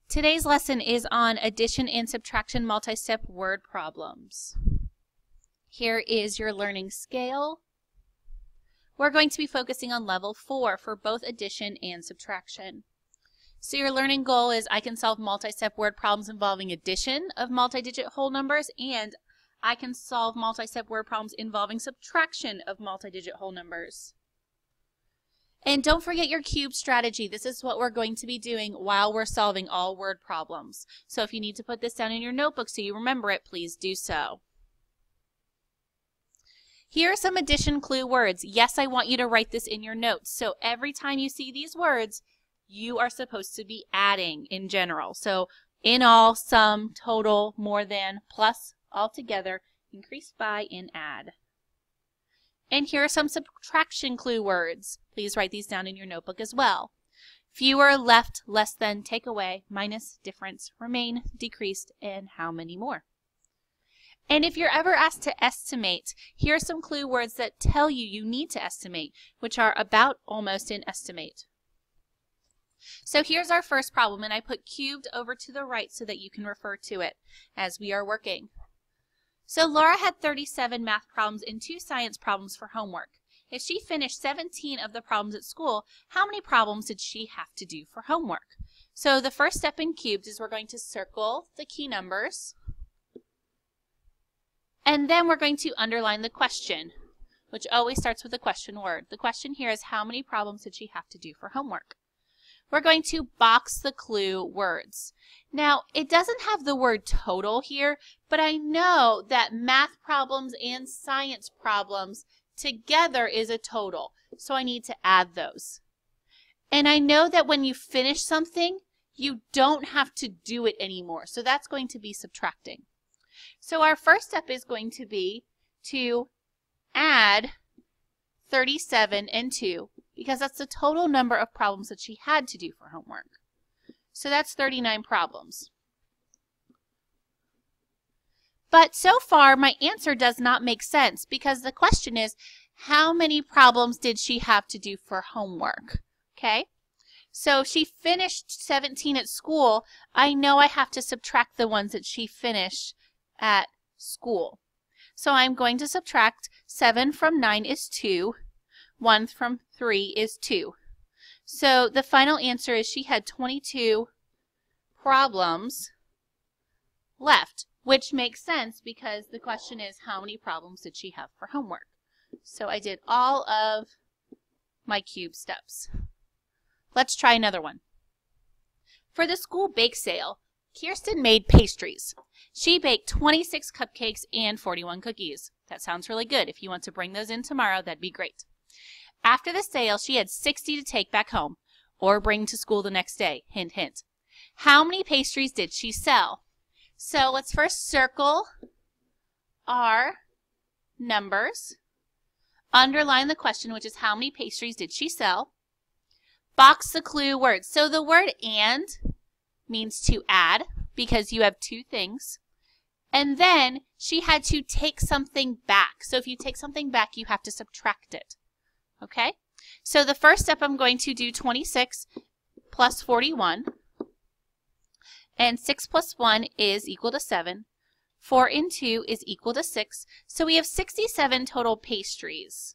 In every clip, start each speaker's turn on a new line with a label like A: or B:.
A: Today's lesson is on addition and subtraction multi-step word problems. Here is your learning scale. We're going to be focusing on level 4 for both addition and subtraction. So your learning goal is I can solve multi-step word problems involving addition of multi-digit whole numbers, and I can solve multi-step word problems involving subtraction of multi-digit whole numbers. And don't forget your cube strategy. This is what we're going to be doing while we're solving all word problems. So if you need to put this down in your notebook so you remember it, please do so. Here are some addition clue words. Yes, I want you to write this in your notes. So every time you see these words, you are supposed to be adding in general. So in all, sum, total, more than, plus, altogether, increase by, and add. And here are some subtraction clue words. Please write these down in your notebook as well. Fewer, left, less than, take away, minus, difference, remain, decreased, and how many more. And if you're ever asked to estimate, here are some clue words that tell you you need to estimate, which are about, almost, and estimate. So here's our first problem, and I put cubed over to the right so that you can refer to it as we are working. So Laura had 37 math problems and 2 science problems for homework. If she finished 17 of the problems at school, how many problems did she have to do for homework? So the first step in cubed is we're going to circle the key numbers, and then we're going to underline the question, which always starts with a question word. The question here is how many problems did she have to do for homework? We're going to box the clue words. Now, it doesn't have the word total here, but I know that math problems and science problems together is a total, so I need to add those. And I know that when you finish something, you don't have to do it anymore, so that's going to be subtracting. So our first step is going to be to add 37 and 2, because that's the total number of problems that she had to do for homework. So that's 39 problems. But so far, my answer does not make sense, because the question is, how many problems did she have to do for homework? Okay? So she finished 17 at school. I know I have to subtract the ones that she finished at school. So I'm going to subtract 7 from 9 is 2. 1 from 3 is 2. So the final answer is she had 22 problems left, which makes sense because the question is how many problems did she have for homework? So I did all of my cube steps. Let's try another one. For the school bake sale, Kirsten made pastries. She baked 26 cupcakes and 41 cookies. That sounds really good. If you want to bring those in tomorrow, that'd be great. After the sale, she had 60 to take back home or bring to school the next day. Hint, hint. How many pastries did she sell? So let's first circle our numbers. Underline the question, which is how many pastries did she sell? Box the clue words. So the word and means to add because you have 2 things. And then she had to take something back. So if you take something back, you have to subtract it. Okay? So the first step, I'm going to do 26 plus 41. And 6 plus 1 is equal to 7. 4 and 2 is equal to 6. So we have 67 total pastries.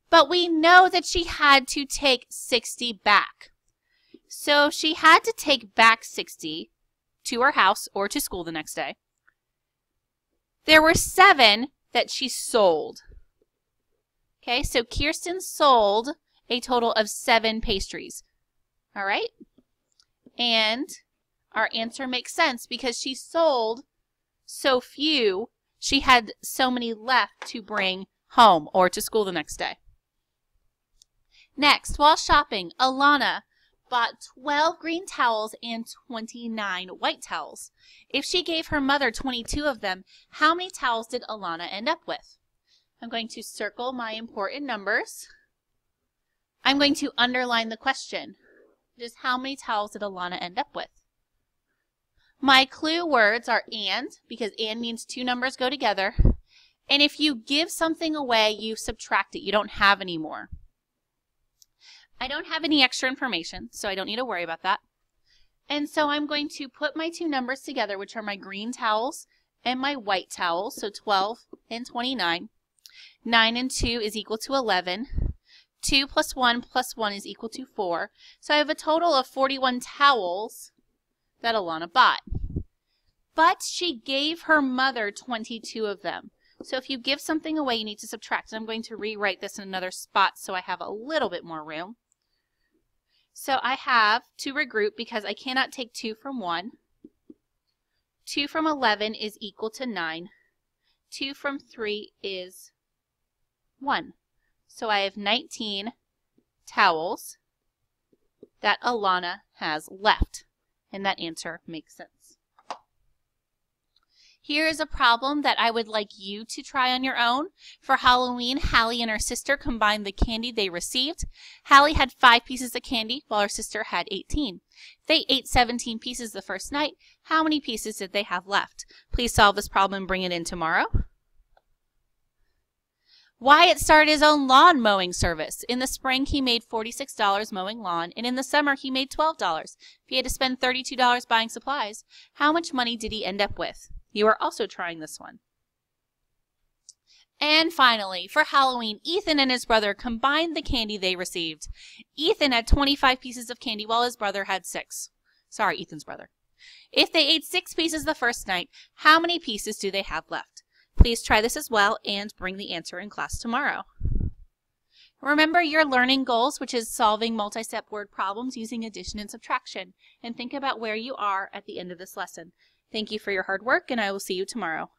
A: But we know that she had to take 60 back. So she had to take back 60 to her house or to school the next day. There were 7 that she sold. Okay, so Kirsten sold a total of 7 pastries. All right? And our answer makes sense because she sold so few, she had so many left to bring home or to school the next day. Next, while shopping, Alana bought 12 green towels and 29 white towels. If she gave her mother 22 of them, how many towels did Alana end up with? I'm going to circle my important numbers. I'm going to underline the question, which is how many towels did Alana end up with? My clue words are and, because and means 2 numbers go together. And if you give something away, you subtract it. You don't have any more. I don't have any extra information, so I don't need to worry about that. And so I'm going to put my two numbers together, which are my green towels and my white towels, so 12 and 29. 9 and 2 is equal to 11. 2 plus 1 plus 1 is equal to 4. So I have a total of 41 towels that Alana bought. But she gave her mother 22 of them. So if you give something away, you need to subtract. And I'm going to rewrite this in another spot so I have a little bit more room. So I have to regroup because I cannot take 2 from 1. 2 from 11 is equal to 9. 2 from 3 is 1. So I have 19 towels that Alana has left. And that answer makes sense. Here is a problem that I would like you to try on your own. For Halloween, Hallie and her sister combined the candy they received. Hallie had 5 pieces of candy, while her sister had 18. They ate 17 pieces the first night. How many pieces did they have left? Please solve this problem and bring it in tomorrow. Wyatt started his own lawn mowing service. In the spring, he made $46 mowing lawn, and in the summer, he made $12. If he had to spend $32 buying supplies, how much money did he end up with? You are also trying this one. And finally, for Halloween, Ethan and his brother combined the candy they received. Ethan had 25 pieces of candy while his brother had 6. Sorry, Ethan's brother. If they ate 6 pieces the first night, how many pieces do they have left? Please try this as well and bring the answer in class tomorrow. Remember your learning goals, which is solving multi-step word problems using addition and subtraction, and think about where you are at the end of this lesson. Thank you for your hard work, and I will see you tomorrow.